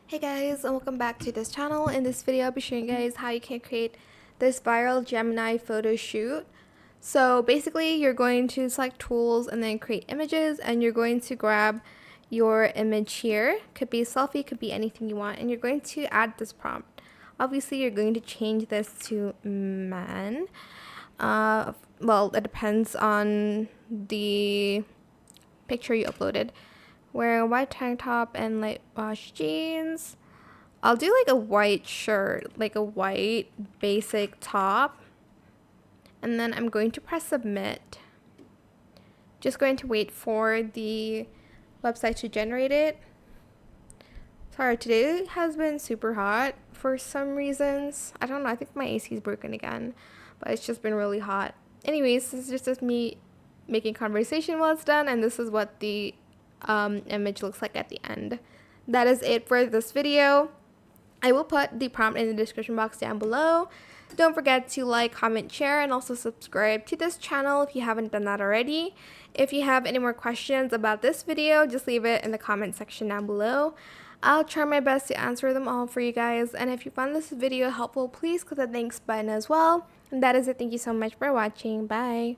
Hey guys, and welcome back to this channel. In this video, I'll be showing you guys how you can create this viral Gemini photo shoot. So basically, you're going to select tools and then create images, and you're going to grab your image here. Could be a selfie, could be anything you want, and you're going to add this prompt. Obviously, you're going to change this to man. Well, it depends on the picture you uploaded. Wearing a white tank top and light wash jeans. I'll do like a white shirt, like a white basic top. And then I'm going to press submit. Just going to wait for the website to generate it. Sorry, today has been super hot for some reasons. I don't know, I think my AC is broken again, but it's just been really hot. Anyways, this is just me making conversation while it's done, and this is what the image looks like at the end. That is it for this video. I will put the prompt in the description box down below. Don't forget to like, comment, share, and also subscribe to this channel if you haven't done that already. If you have any more questions about this video, just leave it in the comment section down below. I'll try my best to answer them all for you guys. And if you found this video helpful, please click the thanks button as well. And that is it. Thank you so much for watching. Bye.